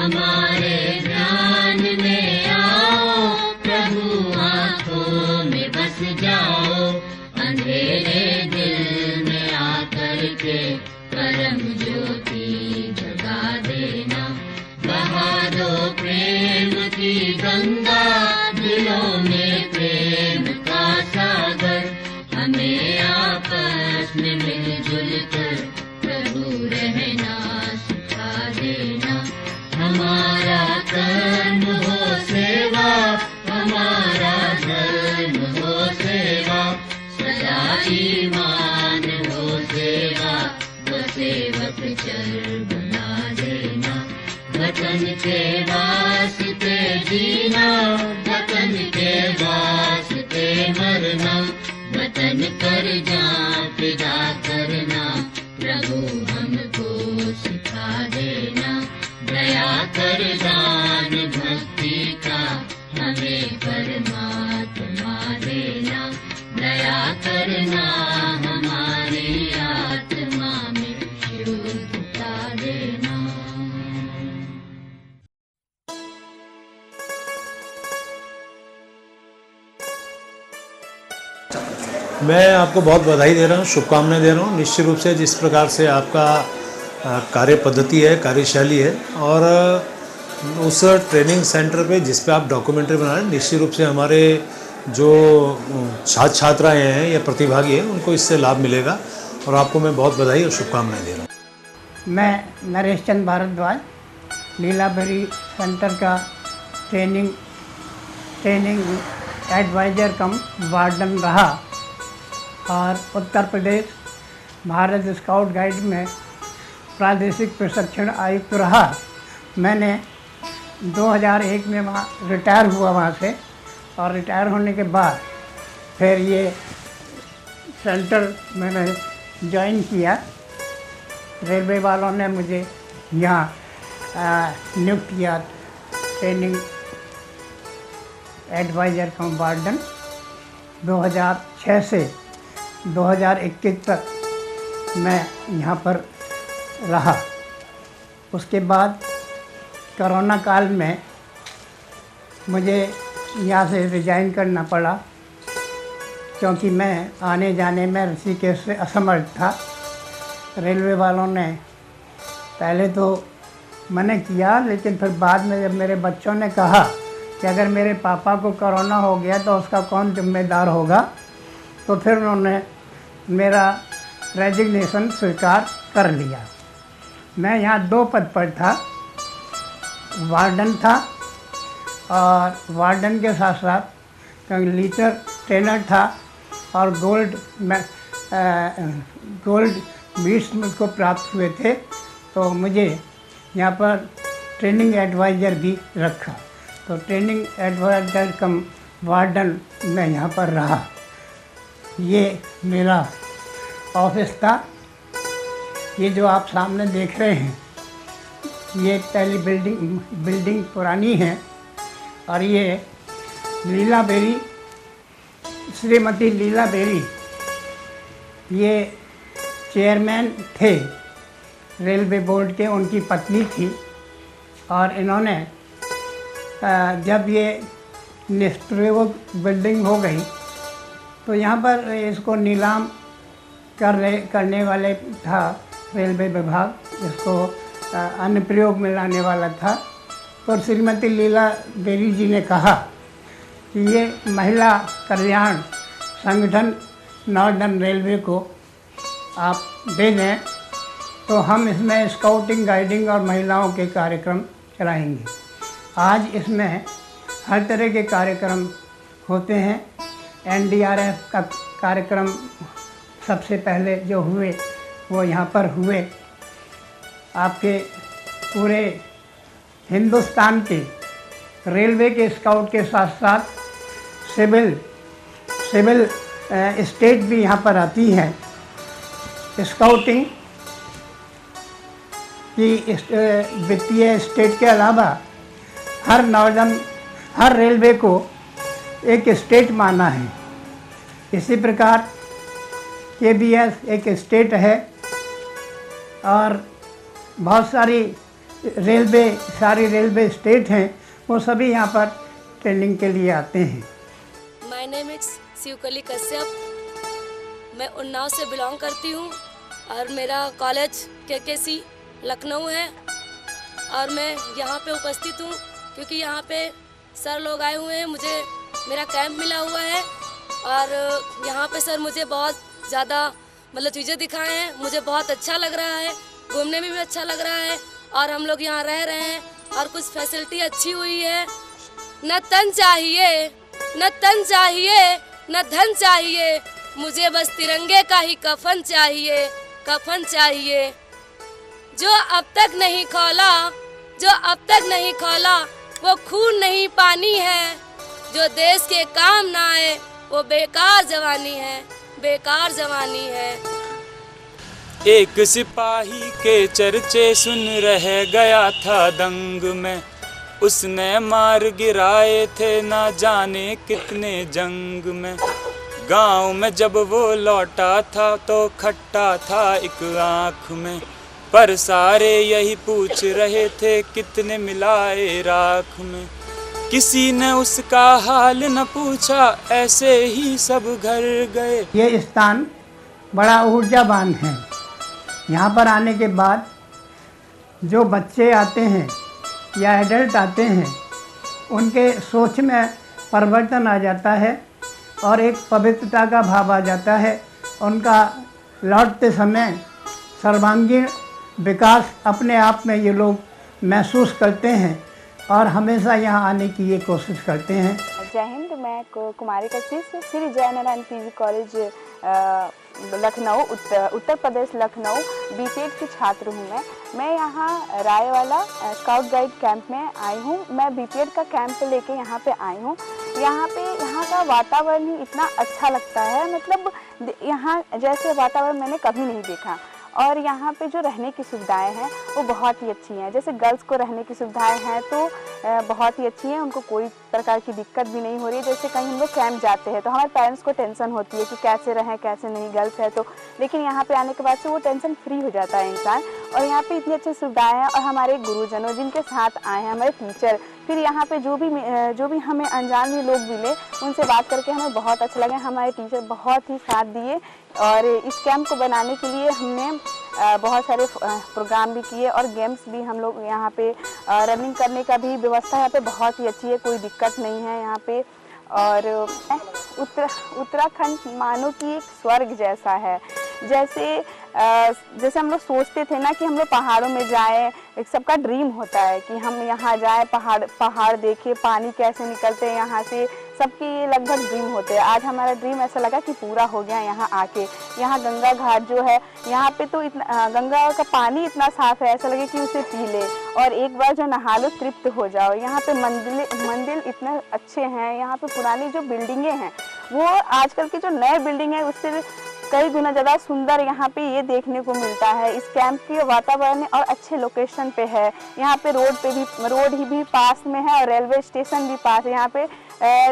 हमारे ध्यान में आओ, प्रभु आँखों में बस जाओ, अंधेरे दिल में आकर के परम ज्योति जगा देना। बहा दो प्रेम की गंगा, दिलों में प्रेम का सागर, हमें आपस में मिलजुल कर प्रभु रहना सिखा देना। हमारा कर्म हो सेवा, हमारा धर्म हो सेवा, सदा ईमान हो सेवा, वो सेवक चर बना देना। वतन के वास्ते जीना, वतन के वास्ते मरना, वतन पर जान फिदा करना, प्रभु हमको सिखा देना। दया कर दान भक्ति का हमें परमात्मा देना, दया करना हमारी आत्मा में शुद्धता देना। मैं आपको बहुत बधाई दे रहा हूँ, शुभकामनाएं दे रहा हूँ। निश्चित रूप से जिस प्रकार से आपका कार्य पद्धति है, कार्यशैली है, और उस ट्रेनिंग सेंटर पे जिस पे आप डॉक्यूमेंट्री बना रहे हैं, निश्चित रूप से हमारे जो छात्र छात्राएँ हैं या प्रतिभागी हैं उनको इससे लाभ मिलेगा, और आपको मैं बहुत बधाई और शुभकामनाएं दे रहा हूँ। मैं नरेश चंद भारद्वाज लीलाबेरी सेंटर का ट्रेनिंग एडवाइज़र कम वार्डन रहा, और उत्तर प्रदेश भारत स्काउट गाइड में प्रादेशिक प्रशिक्षण आयुक्त रहा। मैंने 2001 में वहाँ रिटायर हुआ वहाँ से, और रिटायर होने के बाद फिर ये सेंटर मैंने ज्वाइन किया। रेलवे वालों ने मुझे यहाँ नियुक्त किया ट्रेनिंग एडवाइज़र कम वार्डन। 2006 से 2021 तक मैं यहाँ पर रहा। उसके बाद कोरोना काल में मुझे यहाँ से रिज़ाइन करना पड़ा, क्योंकि मैं आने जाने में ऋषिकेश से असमर्थ था। रेलवे वालों ने पहले तो मना किया, लेकिन फिर बाद में जब मेरे बच्चों ने कहा कि अगर मेरे पापा को कोरोना हो गया तो उसका कौन जिम्मेदार होगा, तो फिर उन्होंने मेरा रेजिग्नेशन स्वीकार कर लिया। मैं यहाँ 2 पद पर था, वार्डन था, और वार्डन के साथ साथ लीटर ट्रेनर था, और गोल्ड मीट्स मुझको प्राप्त हुए थे। तो मुझे यहाँ पर ट्रेनिंग एडवाइज़र भी रखा, तो ट्रेनिंग एडवाइज़र कम वार्डन मैं यहाँ पर रहा। ये मेरा ऑफिस था। ये जो आप सामने देख रहे हैं, ये पहली बिल्डिंग पुरानी है, और ये लीलाबेरी, श्रीमती लीलाबेरी ये चेयरमैन थे रेलवे बोर्ड के, उनकी पत्नी थी। और इन्होंने जब ये निष्प्रयोग बिल्डिंग हो गई तो यहाँ पर इसको नीलाम करने वाले था रेलवे विभाग, इसको अन्य प्रयोग में लाने वाला था। तो श्रीमती लीलाबेरी जी ने कहा कि ये महिला कल्याण संगठन नॉर्दर्न रेलवे को आप दे दें, तो हम इसमें स्काउटिंग, गाइडिंग और महिलाओं के कार्यक्रम चलाएंगे। आज इसमें हर तरह के कार्यक्रम होते हैं। एनडीआरएफ का कार्यक्रम सबसे पहले जो हुए वो यहाँ पर हुए। आपके पूरे हिंदुस्तान के रेलवे के स्काउट के साथ साथ सिविल स्टेट भी यहाँ पर आती है। स्काउटिंग की वित्तीय स्टेट के अलावा हर रेलवे को एक स्टेट माना है। इसी प्रकार केबीएस एक स्टेट है, और बहुत सारी रेलवे, सारी रेलवे स्टेट हैं, वो सभी यहाँ पर ट्रेनिंग के लिए आते हैं। My name is Shivkali Kashyap. मैं उन्नाव से बिलोंग करती हूँ और मेरा कॉलेज KKC लखनऊ है और मैं यहाँ पे उपस्थित हूँ क्योंकि यहाँ पे सर लोग आए हुए हैं। मुझे मेरा कैंप मिला हुआ है और यहाँ पे सर मुझे बहुत ज़्यादा मतलब चीज़ें दिखाए हैं। मुझे बहुत अच्छा लग रहा है, घूमने में भी अच्छा लग रहा है और हम लोग यहाँ रह रहे हैं और कुछ फैसिलिटी अच्छी हुई है। न तन चाहिए, न तन चाहिए, न धन चाहिए, मुझे बस तिरंगे का ही कफन चाहिए, कफन चाहिए। जो अब तक नहीं खौला, जो अब तक नहीं खौला, वो खून नहीं पानी है। जो देश के काम ना आए वो बेकार जवानी है, बेकार जवानी है। एक सिपाही के चर्चे सुन रह गया था दंग में, उसने मार गिराए थे ना जाने कितने जंग में। गांव में जब वो लौटा था तो खट्टा था एक आँख में, पर सारे यही पूछ रहे थे कितने मिलाए राख में। किसी ने उसका हाल न पूछा, ऐसे ही सब घर गए। ये स्थान बड़ा ऊर्जावान है। यहाँ पर आने के बाद जो बच्चे आते हैं या एडल्ट आते हैं, उनके सोच में परिवर्तन आ जाता है और एक पवित्रता का भाव आ जाता है। उनका लौटते समय सर्वांगीण विकास अपने आप में ये लोग महसूस करते हैं और हमेशा यहाँ आने की ये कोशिश करते हैं। जय हिंद। मैं कुमारी कशिश Shri Jainarayan PG college Lucknow, Uttar Pradesh Lucknow BPED की छात्र हूँ। मैं यहाँ रायवाला स्काउट गाइड कैंप में आई हूँ। मैं BPED का कैंप लेके यहाँ पे आई हूँ। यहाँ का वातावरण ही इतना अच्छा लगता है, मतलब यहाँ जैसे वातावरण मैंने कभी नहीं देखा। और यहाँ पे जो रहने की सुविधाएं हैं वो बहुत ही अच्छी हैं। जैसे गर्ल्स को रहने की सुविधाएं हैं तो बहुत ही अच्छी हैं, उनको कोई प्रकार की दिक्कत भी नहीं हो रही है। जैसे कहीं हम लोग कैंप जाते हैं तो हमारे पेरेंट्स को टेंशन होती है कि कैसे रहें कैसे नहीं, गर्ल्स है तो, लेकिन यहाँ पे आने के बाद से वो टेंशन फ्री हो जाता है इंसान। और यहाँ पे इतनी अच्छी सुविधाएं हैं और हमारे गुरुजनों जिनके साथ आए हैं, हमारे टीचर, फिर यहाँ पे जो भी हमें अनजान भी लोग मिले उनसे बात करके हमें बहुत अच्छा लगा। हमारे टीचर बहुत ही साथ दिए और इस कैंप को बनाने के लिए हमने बहुत सारे प्रोग्राम भी किए और गेम्स भी हम लोग यहाँ पे, रनिंग करने का भी व्यवस्था यहाँ पे बहुत ही अच्छी है, कोई दिक्कत नहीं है यहाँ पे। और उत्तराखंड मानो कि एक स्वर्ग जैसा है। जैसे हम लोग सोचते थे ना कि हम लोग पहाड़ों में जाएं, एक सबका ड्रीम होता है कि हम यहाँ जाएं, पहाड़ देखें, पानी कैसे निकलते हैं यहाँ से, सबके ये लगभग ड्रीम होते हैं। आज हमारा ड्रीम ऐसा लगा कि पूरा हो गया यहाँ आके। यहाँ गंगा घाट जो है यहाँ पे तो इतना गंगा का पानी इतना साफ है, ऐसा लगे कि उसे पी ले और एक बार जो नहा लो तृप्त हो जाओ। यहाँ पे मंदिर इतने अच्छे हैं। यहाँ पे पुरानी जो बिल्डिंगें हैं वो आजकल की जो नए बिल्डिंग है उससे कई गुना ज़्यादा सुंदर यहाँ पे ये देखने को मिलता है। इस कैंप के वातावरण और अच्छे लोकेशन पे है। यहाँ पे रोड ही भी पास में है और रेलवे स्टेशन भी पास है। यहाँ पे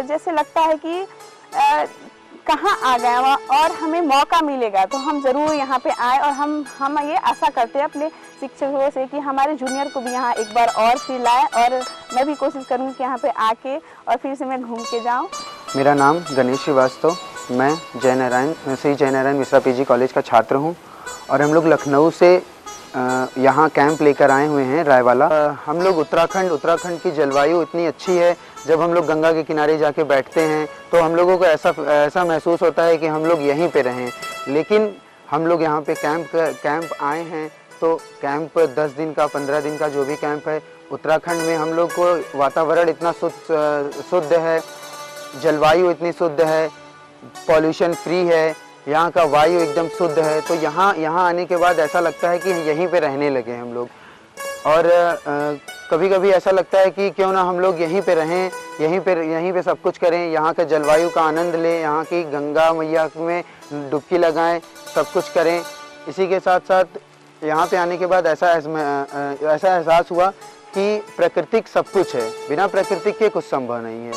जैसे लगता है कि कहाँ आ गया और हमें मौका मिलेगा तो हम ज़रूर यहाँ पे आए। और हम ये आशा करते हैं अपने शिक्षकों से कि हमारे जूनियर को भी यहाँ एक बार और फिर लाएं और मैं भी कोशिश करूँगी कि यहाँ पे आके और फिर से मैं घूम के जाऊँ। मेरा नाम गणेश श्रीवास्तव, मैं श्री जयनारायण मिश्रा PG कॉलेज का छात्र हूँ और हम लोग लखनऊ से यहाँ कैंप लेकर आए हुए हैं रायवाला। हम लोग उत्तराखंड की जलवायु इतनी अच्छी है, जब हम लोग गंगा के किनारे जाके बैठते हैं तो हम लोगों को ऐसा महसूस होता है कि हम लोग यहीं पे रहें। लेकिन हम लोग यहाँ पे कैंप आए हैं तो कैंप 10 दिन का 15 दिन का जो भी कैंप है, उत्तराखंड में हम लोग को वातावरण इतना शुद्ध है, जलवायु इतनी शुद्ध है, पॉल्यूशन फ्री है, यहाँ का वायु एकदम शुद्ध है। तो यहाँ आने के बाद ऐसा लगता है कि यहीं पे रहने लगे हम लोग। और कभी कभी ऐसा लगता है कि क्यों ना हम लोग यहीं पे रहें, यहीं पे सब कुछ करें, यहाँ के जलवायु का आनंद लें, यहाँ की गंगा मैया में डुबकी लगाएं, सब कुछ करें। इसी के साथ साथ यहाँ पे आने के बाद ऐसा एहसास हुआ कि प्राकृतिक सब कुछ है, बिना प्राकृतिक के कुछ संभव नहीं है।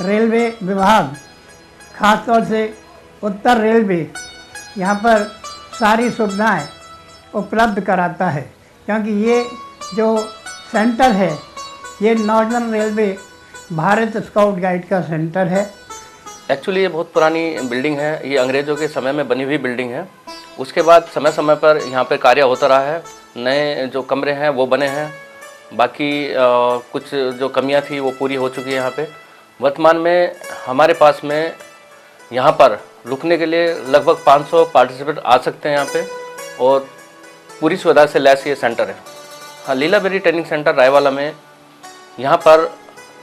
रेलवे विभाग खासतौर से उत्तर रेलवे यहाँ पर सारी सुविधाएं उपलब्ध कराता है, क्योंकि ये जो सेंटर है, ये northern railway Bharat scout guide का सेंटर है। एक्चुअली ये बहुत पुरानी बिल्डिंग है, ये अंग्रेज़ों के समय में बनी हुई बिल्डिंग है। उसके बाद समय समय पर यहाँ पे कार्य होता रहा है, नए जो कमरे हैं वो बने हैं, बाकी कुछ जो कमियाँ थी वो पूरी हो चुकी है यहाँ पे। वर्तमान में हमारे पास में यहाँ पर रुकने के लिए लगभग 500 पार्टिसिपेंट आ सकते हैं यहाँ पे, और पूरी सुविधा से लैस ये सेंटर है। हाँ, लीलाबेरी ट्रेनिंग सेंटर रायवाला में यहाँ पर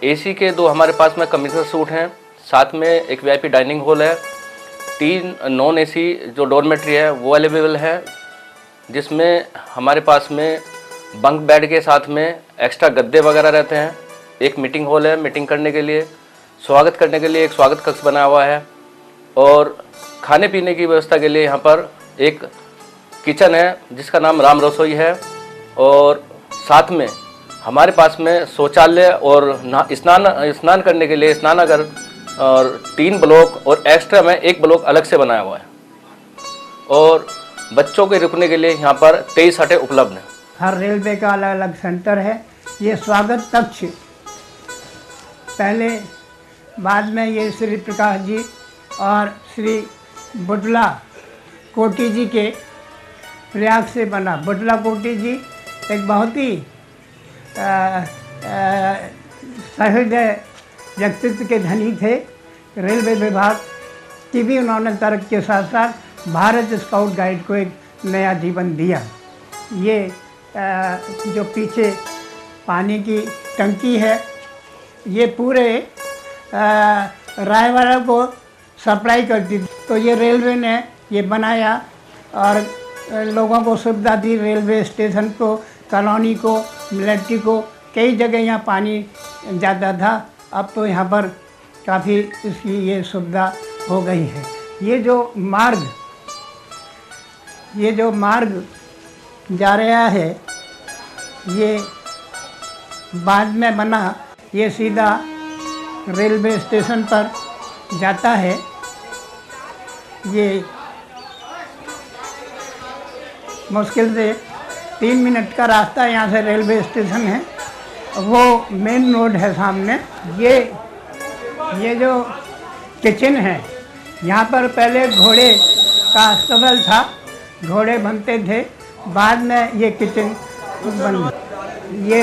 एसी के 2 हमारे पास में कमिश्नर सूट हैं, साथ में एक वीआईपी डाइनिंग हॉल है, 3 नॉन एसी जो डॉर्मेट्री है वो अवेलेबल है, जिसमें हमारे पास में बंक बेड के साथ में एक्स्ट्रा गद्दे वगैरह रहते हैं। एक मीटिंग हॉल है, मीटिंग करने के लिए, स्वागत करने के लिए एक स्वागत कक्ष बना हुआ है, और खाने पीने की व्यवस्था के लिए यहाँ पर एक किचन है जिसका नाम राम रसोई है, और साथ में हमारे पास में शौचालय और स्नान करने के लिए स्नानागार और 3 ब्लॉक और एक्स्ट्रा में 1 ब्लॉक अलग से बनाया हुआ है, और बच्चों के रुकने के लिए यहाँ पर 23 हटें उपलब्ध हैं। हर रेलवे का अलग अलग सेंटर है। ये स्वागत कक्ष पहले, बाद में ये श्री प्रकाश जी और श्री बुटला कोटी जी के प्रयाग से बना। बुटला कोटी जी एक बहुत ही सहृदय व्यक्तित्व के धनी थे। रेलवे विभाग की भी उन्होंने तरक्की के साथ साथ भारत स्काउट गाइड को एक नया जीवन दिया। ये जो पीछे पानी की टंकी है, ये पूरे रायवाला को सप्लाई करती थी, तो ये रेलवे ने ये बनाया और लोगों को सुविधा दी। रेलवे स्टेशन को, कॉलोनी को, मिलिट्री को, कई जगह यहाँ पानी जाता था। अब तो यहाँ पर काफ़ी इसकी ये सुविधा हो गई है। ये जो मार्ग जा रहा है, ये बाद में बना, ये सीधा रेलवे स्टेशन पर जाता है। ये मुश्किल से 3 मिनट का रास्ता यहाँ से रेलवे स्टेशन है, वो मेन रोड है सामने। ये जो किचन है, यहाँ पर पहले घोड़े का अस्तबल था, घोड़े बनते थे, बाद में ये किचन बन, ये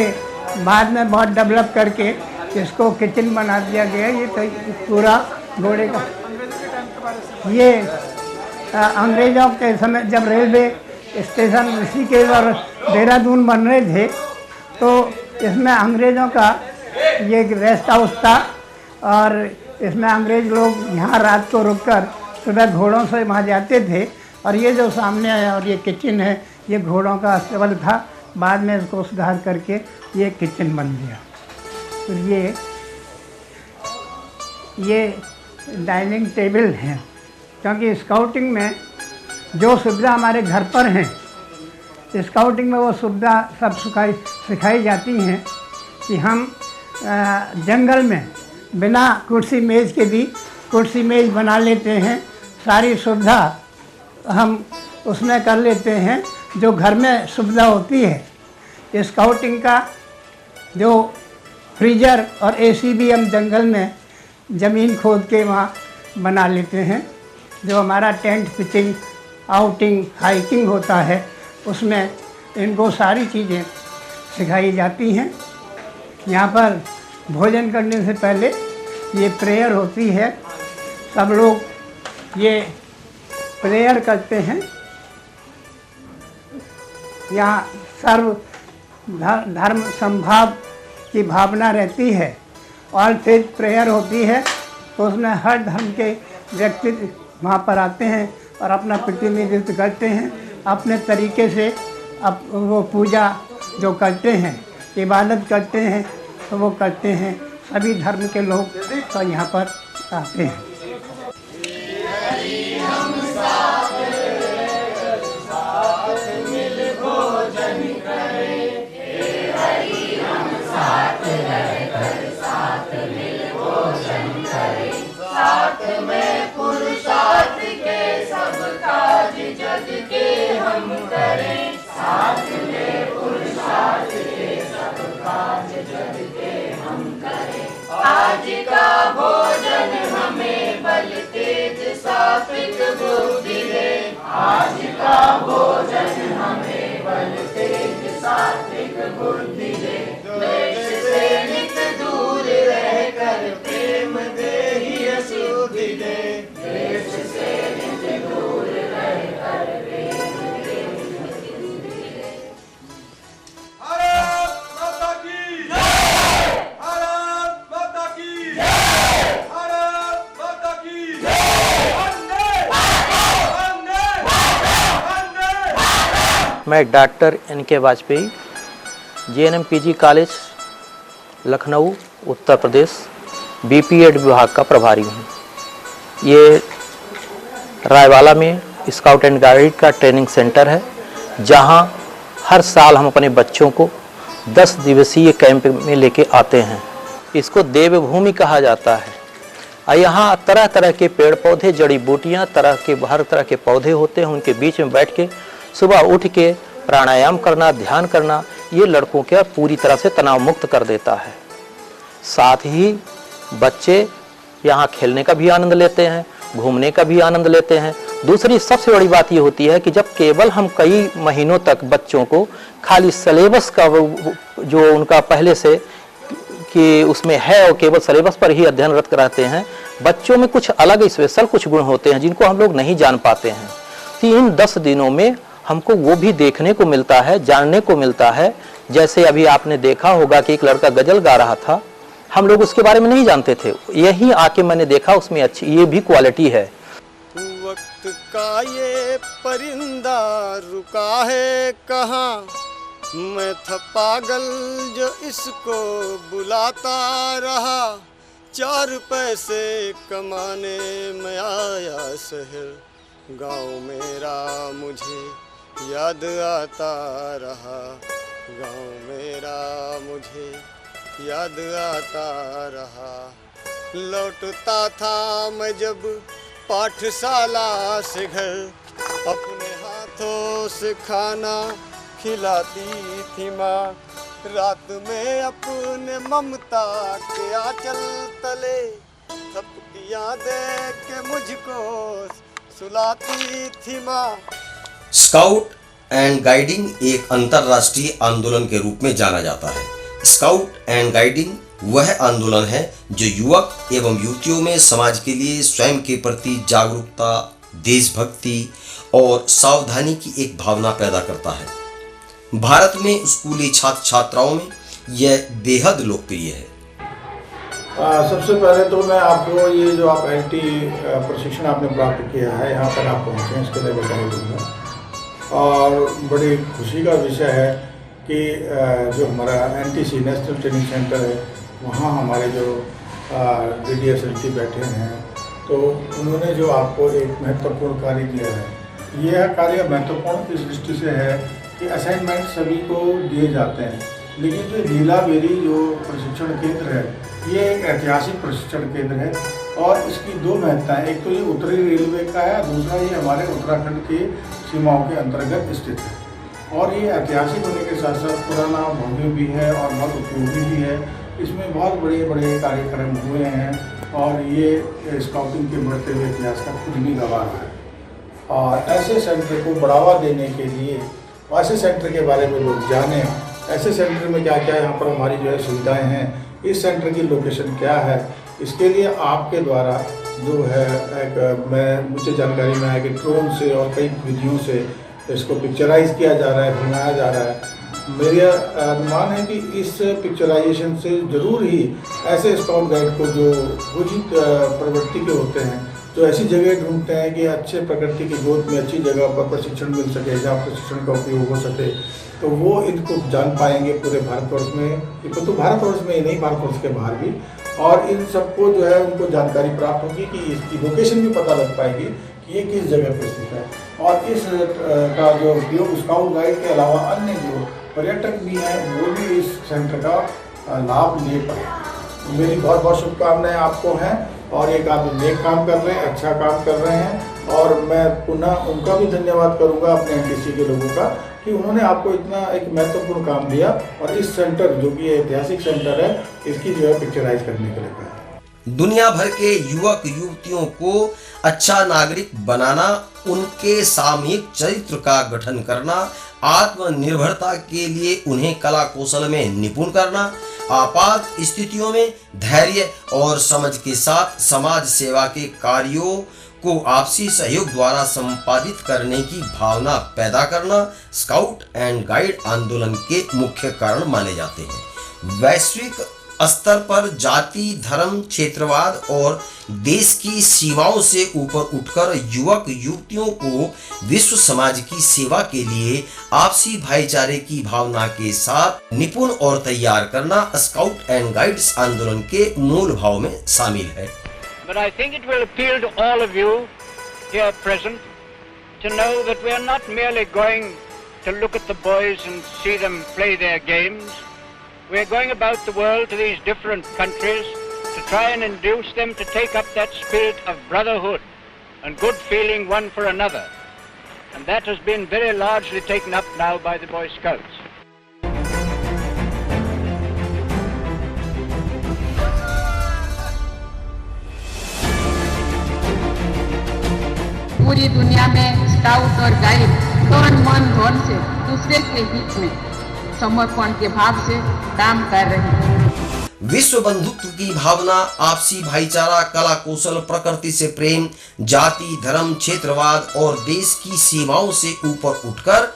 बाद में बहुत डेवलप करके इसको किचन बना दिया गया। ये तो पूरा घोड़े का, ये अंग्रेज़ों के समय जब रेलवे स्टेशन ऋषिकेश और देहरादून बन रहे थे, तो इसमें अंग्रेज़ों का ये रेस्ट हाउस था, और इसमें अंग्रेज़ लोग यहाँ रात को रुककर सुबह घोड़ों से वहाँ जाते थे। और ये जो सामने है और ये किचन है, ये घोड़ों का अस्तबल था, बाद में इसको सुधार करके ये किचन बन गया। तो ये डाइनिंग टेबल है, क्योंकि स्काउटिंग में जो सुविधा हमारे घर पर हैं, स्काउटिंग में वो सुविधा सब सिखाई जाती हैं कि हम जंगल में बिना कुर्सी मेज़ के भी कुर्सी मेज़ बना लेते हैं। सारी सुविधा हम उसमें कर लेते हैं जो घर में सुविधा होती है। स्काउटिंग का जो फ्रीजर और एसी भी हम जंगल में ज़मीन खोद के वहाँ बना लेते हैं। जो हमारा टेंट पिचिंग, आउटिंग, हाइकिंग होता है, उसमें इनको सारी चीज़ें सिखाई जाती हैं। यहाँ पर भोजन करने से पहले ये प्रेयर होती है, सब लोग ये प्रेयर करते हैं। यहाँ सर्व धर्म संभाव की भावना रहती है, और फिर प्रेयर होती है, तो उसमें हर धर्म के व्यक्ति वहाँ पर आते हैं और अपना प्रतिनिधित्व करते हैं। अपने तरीके से वो पूजा जो करते हैं, इबादत करते हैं, तो वो करते हैं। सभी धर्म के लोग तो यहाँ पर आते हैं। हम करें, साथ में पुरुषार्थ के सब आज का भोजन हमें बल तेज सात्विक बुद्धि दे। आज का भोजन हमें बल तेज सात्विक बुद्धि दे। द्वेष से नित दूर रह कर प्रेम दे ही अशुद्धि दे। द्वेष से नित दूर रह कर प्रेम दे ही अशुद्धि दे। भारत माता की जय। भारत माता की जय। भारत माता की जय। वंदे वंदे वंदे। मैं doctor NK Vajpayee JNM PG college Lucknow Uttar Pradesh BPEd विभाग का प्रभारी हूँ। ये रायवाला में स्काउट एंड गाइड का ट्रेनिंग सेंटर है, जहाँ हर साल हम अपने बच्चों को 10 दिवसीय कैंप में लेके आते हैं। इसको देवभूमि कहा जाता है। और यहाँ तरह तरह के पेड़ पौधे, जड़ी बूटियाँ, हर तरह के पौधे होते हैं। उनके बीच में बैठ के सुबह उठ के प्राणायाम करना, ध्यान करना, ये लड़कों के पूरी तरह से तनाव मुक्त कर देता है। साथ ही बच्चे यहाँ खेलने का भी आनंद लेते हैं, घूमने का भी आनंद लेते हैं। दूसरी सबसे बड़ी बात ये होती है कि जब केवल हम कई महीनों तक बच्चों को खाली सिलेबस का जो उनका पहले से कि उसमें है और केवल सिलेबस पर ही अध्ययनरत कराते हैं, बच्चों में कुछ अलग स्पेशल कुछ गुण होते हैं जिनको हम लोग नहीं जान पाते हैं। तो इन 10 दिनों में हमको वो भी देखने को मिलता है, जानने को मिलता है। जैसे अभी आपने देखा होगा कि एक लड़का गजल गा रहा था, हम लोग उसके बारे में नहीं जानते थे, यही आके मैंने देखा उसमें अच्छी ये भी क्वालिटी है। वक्त का ये परिंदा रुका है कहाँ, मैं था पागल जो इसको बुलाता रहा। 4 पैसे कमाने में आया शहर, गाँव मेरा मुझे याद आता रहा। गाँव मेरा मुझे याद आता रहा। लौटता था मैं जब पाठशाला से घर, अपने हाथों से खाना खिलाती थी माँ। रात में अपने ममता के आंचल तले थपकियाँ दे के मुझको सुलाती थी माँ। स्काउट एंड गाइडिंग एक अंतर्राष्ट्रीय आंदोलन के रूप में जाना जाता है। स्काउट एंड गाइडिंग वह आंदोलन है जो युवक एवं युवतियों में समाज के लिए स्वयं के प्रति जागरूकता, देशभक्ति और सावधानी की एक भावना पैदा करता है। भारत में स्कूली छात्र छात्राओं में यह बेहद लोकप्रिय है। सबसे पहले तो मैं आपको ये जो आप NT प्रशिक्षण आपने प्राप्त किया है, यहाँ पर आप पहुँचे, इसके लिए बधाई दूँगा। और बड़ी खुशी का विषय है कि जो हमारा NTC नेशनल ट्रेनिंग सेंटर है, वहाँ हमारे जो DDSLT बैठे हैं, तो उन्होंने जो आपको एक महत्वपूर्ण कार्य किया है। यह कार्य महत्वपूर्ण इस दृष्टि से है कि असाइनमेंट सभी को दिए जाते हैं, लेकिन जो लीलाबेरी जो प्रशिक्षण केंद्र है, ये एक ऐतिहासिक प्रशिक्षण केंद्र है और इसकी 2 महत्ताएं। एक तो ये उत्तरी रेलवे का है, दूसरा ये हमारे उत्तराखंड के सीमाओं के अंतर्गत स्थित है। और ये ऐतिहासिक होने के साथ साथ पुराना भव्य भी है और बहुत उपयोगी भी है। इसमें बहुत बड़े बड़े कार्यक्रम हुए हैं और ये स्काउटिंग के बढ़ते हुए इतिहास का खुद भी गवाह है। और ऐसे सेंटर को बढ़ावा देने के लिए, ऐसे सेंटर के बारे में लोग जाने, ऐसे सेंटर में क्या क्या यहाँ पर हमारी जो है सुविधाएँ हैं, इस सेंटर की लोकेशन क्या है, इसके लिए आपके द्वारा जो है मुझे जानकारी में है कि ड्रोन से और कई विधियों से इसको पिक्चराइज किया जा रहा है, घुमाया जा रहा है। मेरा अनुमान है कि इस पिक्चराइजेशन से जरूर ही ऐसे स्काउट गाइड को जो उचित प्रवृत्ति के होते हैं, जो ऐसी जगह ढूंढते हैं कि अच्छे प्रकृति की गोद में अच्छी जगह पर प्रशिक्षण मिल सके, जहाँ प्रशिक्षण का उपयोग हो सके, तो वो इनको जान पाएंगे पूरे भारतवर्ष में। इनको तो भारतवर्ष में ही नहीं, भारतवर्ष के बाहर भी। और इन सबको जो है उनको जानकारी प्राप्त होगी कि इसकी लोकेशन भी पता लग पाएगी कि ये किस जगह पर स्थित है। और इस का जो उपयोग स्काउट गाइड के अलावा अन्य जो पर्यटक भी हैं, वो भी इस सेंटर का लाभ ले पाए। मेरी बहुत बहुत शुभकामनाएं आपको हैं और ये काम नेक काम कर रहे हैं, अच्छा काम कर रहे हैं। और मैं पुनः उनका भी धन्यवाद करूंगा अपने एनटीसी के लोगों का कि उन्होंने आपको इतना एक महत्वपूर्ण काम दिया और इस सेंटर जो कि ऐतिहासिक सेंटर है इसकी जो है पिक्चराइज करने के लिए कहा। दुनिया भर के युवक युवतियों को अच्छा नागरिक बनाना, उनके सामूहिक चरित्र का गठन करना, आत्मनिर्भरता के लिए उन्हें कला कौशल में निपुण करना, आपात स्थितियों में धैर्य और समझ के साथ समाज सेवा के कार्यों को आपसी सहयोग द्वारा संपादित करने की भावना पैदा करना स्काउट एंड गाइड आंदोलन के मुख्य कारण माने जाते हैं। वैश्विक स्तर पर जाति, धर्म, क्षेत्रवाद और देश की सीमाओं से ऊपर उठकर युवक युवतियों को विश्व समाज की सेवा के लिए आपसी भाईचारे की भावना के साथ निपुण और तैयार करना स्काउट एंड गाइड्स आंदोलन के मूल भाव में शामिल है। But I think it will appeal to all of you here present to know that we are not merely going to look at the boys and see them play their games. We are going about the world to these different countries to try and induce them to take up that spirit of brotherhood and good feeling one for another. And that has been very largely taken up now by the Boy Scouts. पूरी दुनिया में scout और guide तन मन धन से दूसरे के हित में समर्पण के भाव से काम कर रहे हैं। विश्व बंधुत्व की भावना, आपसी भाईचारा, कला कौशल, प्रकृति से प्रेम, जाति, धर्म, क्षेत्रवाद और देश की सीमाओं से ऊपर उठकर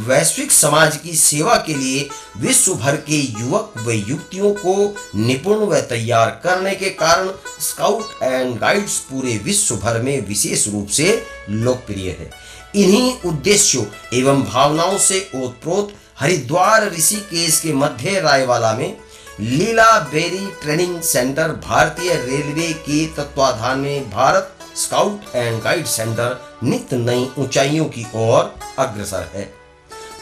वैश्विक समाज की सेवा के लिए विश्व भर के युवक व युवतियों को निपुण व तैयार करने के कारण स्काउट एंड गाइड्स पूरे विश्व भर में विशेष रूप से लोकप्रिय है। इन्हीं उद्देश्यों एवं भावनाओं से ओतप्रोत हरिद्वार ऋषिकेश के मध्य रायवाला में लीला बेरी ट्रेनिंग सेंटर भारतीय रेलवे के तत्वाधान में Bharat scout and guide centre नित्य नई ऊंचाइयों की ओर अग्रसर है।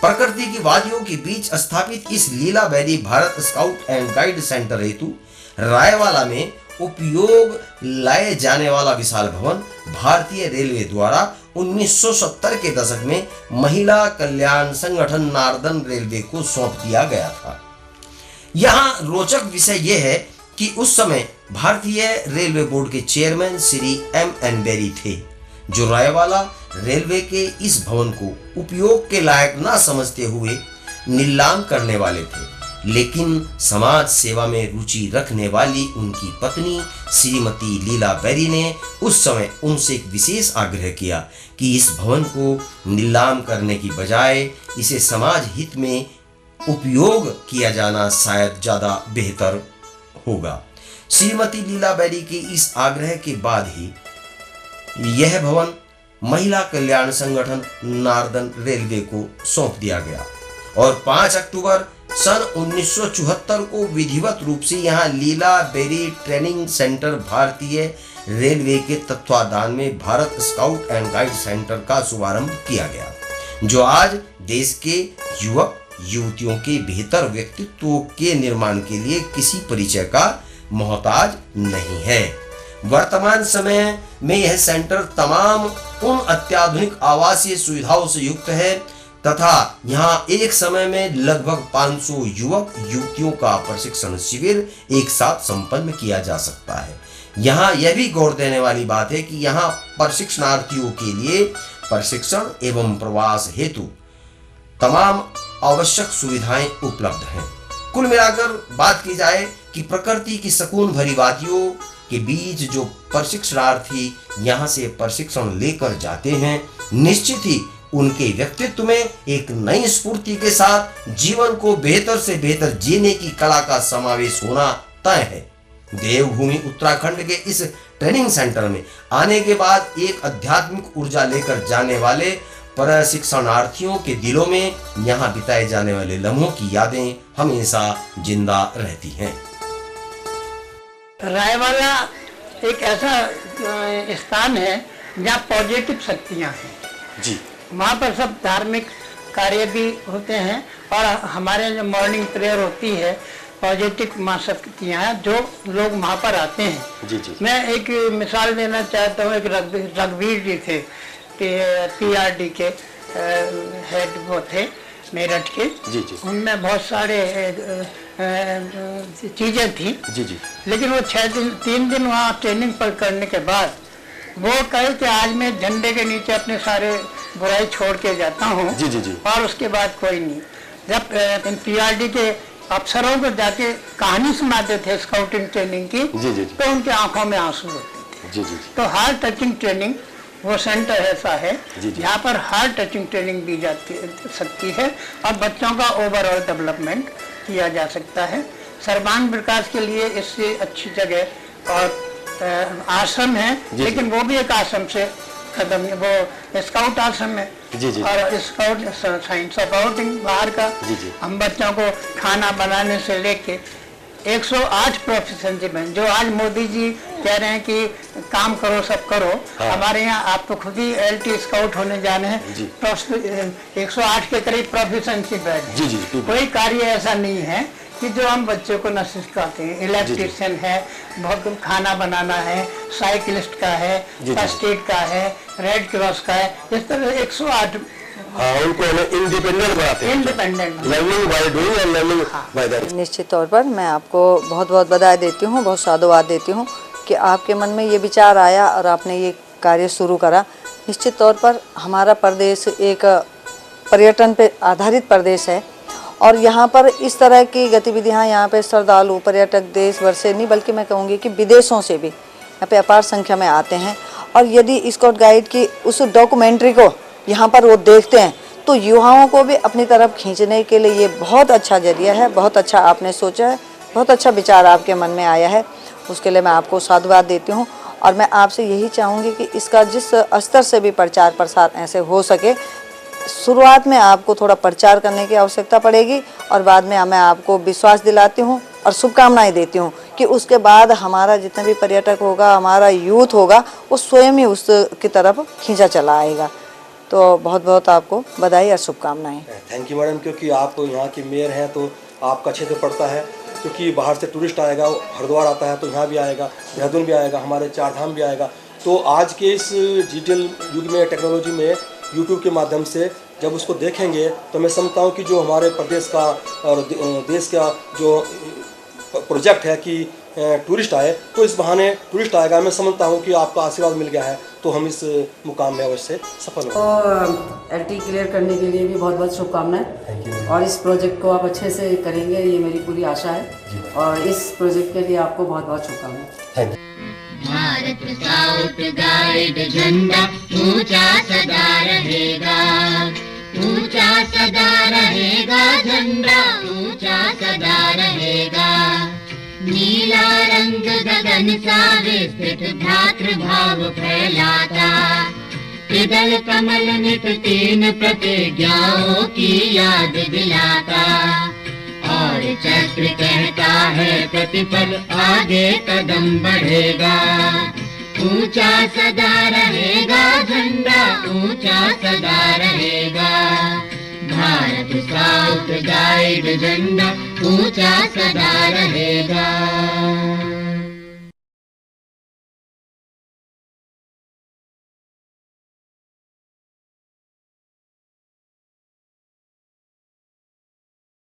प्रकृति की वादियों के बीच स्थापित इस Leela Berry Bharat scout and guide centre हेतु रायवाला में उपयोग लाए जाने वाला विशाल भवन भारतीय रेलवे द्वारा 1970 के दशक में महिला कल्याण संगठन नार्दर्न रेलवे को सौंप दिया गया था। यहाँ रोचक विषय यह है कि उस समय भारतीय रेलवे बोर्ड के चेयरमैन श्री M.N. बेरी थे, जो रायवाला रेलवे के इस भवन को उपयोग के लायक न समझते हुए नीलाम करने वाले थे। लेकिन समाज सेवा में रुचि रखने वाली उनकी पत्नी श्रीमती लीला बेरी ने उस समय उनसे एक विशेष आग्रह किया कि इस भवन को नीलाम करने की बजाय इसे समाज हित में उपयोग किया जाना शायद ज्यादा बेहतर होगा। श्रीमती लीला बेरी के इस आग्रह के बाद ही यह भवन महिला कल्याण संगठन नार्दर्न रेलवे को सौंप दिया गया और 5 अक्टूबर सन 1974 को विधिवत रूप से यहाँ लीला बेरी ट्रेनिंग सेंटर भारतीय रेलवे के तत्वाधान में Bharat scout and guide centre का शुभारंभ किया गया, जो आज देश के युवक युवतियों के बेहतर व्यक्तित्व के निर्माण के लिए किसी परिचय का मोहताज नहीं है। वर्तमान समय में यह सेंटर तमाम उन अत्याधुनिक आवासीय सुविधाओं से युक्त है तथा यहाँ एक समय में लगभग 500 युवक युवतियों का प्रशिक्षण शिविर एक साथ संपन्न किया जा सकता है। यहाँ यह भी गौर देने वाली बात है कि यहाँ प्रशिक्षणार्थियों के लिए प्रशिक्षण एवं प्रवास हेतु तमाम आवश्यक सुविधाएं उपलब्ध हैं। कुल मिलाकर बात की जाए कि प्रकृति की सुकून भरी वादियों के बीच जो प्रशिक्षणार्थी यहाँ से प्रशिक्षण लेकर जाते हैं, निश्चित ही उनके व्यक्तित्व में एक नई स्फूर्ति के साथ जीवन को बेहतर से बेहतर जीने की कला का समावेश होना तय है। देवभूमि उत्तराखंड के इस ट्रेनिंग सेंटर में आने के बाद एक आध्यात्मिक ऊर्जा लेकर जाने वाले प्रशिक्षणार्थियों के दिलों में यहाँ बिताए जाने वाले लम्हों की यादें हमेशा जिंदा रहती हैं। रायवाला एक ऐसा स्थान है जहाँ पॉजिटिव शक्तियाँ हैं जी। वहाँ पर सब धार्मिक कार्य भी होते हैं और हमारे जो मॉर्निंग प्रेयर होती है पॉजिटिव मांसपेशियां हैं जो लोग वहाँ पर आते हैं। जी जी। मैं एक मिसाल देना चाहता हूँ। एक रघुवीर जी थे, PRD के हेड वो थे मेरठ के। जी जी। उनमें बहुत सारे चीज़ें थी। जी जी। लेकिन वो 3 दिन वहाँ ट्रेनिंग पर करने के बाद वो कहे कि आज मैं झंडे के नीचे अपने सारे बुराई छोड़ के जाता हूँ। जी जी जी। और उसके बाद कोई नहीं। जब PRD के अफसरों को जाके कहानी सुनाते थे स्काउटिंग ट्रेनिंग की, जी जी। तो उनके आंखों में आंसू होते थे। जी जी। तो हार्ट टचिंग ट्रेनिंग वो सेंटर ऐसा है जी जी। यहाँ पर हार्ट टचिंग ट्रेनिंग दी जाती सकती है और बच्चों का ओवरऑल डेवलपमेंट किया जा सकता है। सर्वांग विकास के लिए इससे अच्छी जगह और आश्रम है, लेकिन वो भी एक आश्रम से कदम, वो स्काउट आश्रम है। जी जी। और स्काउट साइंस ऑफ आउटिंग बाहर का। जी जी। हम बच्चों को खाना बनाने से लेके 108 प्रोफेशन में, जो आज मोदी जी कह रहे हैं कि काम करो सब करो, हाँ। हमारे यहाँ आप तो खुद ही LT स्काउट होने जाने हैं। 108 के करीब प्रोफेशनशिप है। जी जी। कोई कार्य ऐसा नहीं है कि जो हम बच्चों को न सिखाते हैं। इलेक्ट्रिशियन है, बहुत खाना बनाना है, साइकिलिस्ट का है, फर्स्ट एड का है, रेड क्रॉस का है, इस तरह 108। हाँ, उनको इंडिपेंडेंट बनाते हैं। Independent learning by doing and learning by that. निश्चित तौर पर मैं आपको बहुत बहुत बधाई देती हूँ, बहुत साधुवाद देती हूँ कि आपके मन में ये विचार आया और आपने ये कार्य शुरू करा। निश्चित तौर पर हमारा प्रदेश एक पर्यटन पे आधारित प्रदेश है और यहाँ पर इस तरह की गतिविधियाँ यहाँ पे श्रद्धालु पर्यटक देश भर से नहीं बल्कि मैं कहूँगी कि विदेशों से भी यहाँ पे अपार संख्या में आते हैं। और यदि स्काउट गाइड की उस डॉक्यूमेंट्री को यहाँ पर वो देखते हैं तो युवाओं को भी अपनी तरफ खींचने के लिए ये बहुत अच्छा जरिया है। बहुत अच्छा आपने सोचा है, बहुत अच्छा विचार आपके मन में आया है, उसके लिए मैं आपको साधुवाद देती हूँ। और मैं आपसे यही चाहूँगी कि इसका जिस स्तर से भी प्रचार प्रसार ऐसे हो सके, शुरुआत में आपको थोड़ा प्रचार करने की आवश्यकता पड़ेगी और बाद में मैं आपको विश्वास दिलाती हूँ और शुभकामनाएं देती हूँ कि उसके बाद हमारा जितना भी पर्यटक होगा, हमारा यूथ होगा, वो स्वयं ही उसकी तरफ खींचा चला आएगा। तो बहुत बहुत आपको बधाई और शुभकामनाएं। थैंक यू मैडम, क्योंकि आप यहाँ की मेयर हैं तो आपका क्षेत्र पड़ता है, क्योंकि बाहर से टूरिस्ट आएगा, हरिद्वार आता है तो यहाँ भी आएगा, देहरादून भी आएगा, हमारे 4 धाम भी आएगा। तो आज के इस डिजिटल युग में, टेक्नोलॉजी में, यूट्यूब के माध्यम से जब उसको देखेंगे तो मैं समझता हूँ कि जो हमारे प्रदेश का और देश का जो प्रोजेक्ट है कि टूरिस्ट आए, तो इस बहाने टूरिस्ट आएगा। मैं समझता हूँ कि आपका आशीर्वाद मिल गया है तो हम इस मुकाम में अवश्य सफल होंगे। LT क्लियर करने के लिए भी बहुत बहुत शुभकामनाएं और इस प्रोजेक्ट को आप अच्छे से करेंगे, ये मेरी पूरी आशा है और इस प्रोजेक्ट के लिए आपको बहुत बहुत शुभकामनाएं। भारत स्काउट गाइड झंडा ऊंचा सदा रहेगा, ऊंचा सदा रहेगा, झंडा ऊंचा सदा रहेगा। नीला रंग गगन सा विस्तृत भ्रातृभाव फैलाता, दल कमल नित 3 प्रतिज्ञाओं की याद दिलाता और चक्र कहता है प्रतिपल आगे कदम बढ़ेगा। ऊंचा सदा रहेगा झंडा, ऊंचा सदा रहेगा। भारत स्काउट गाइड झंडा ऊंचा सदा रहेगा।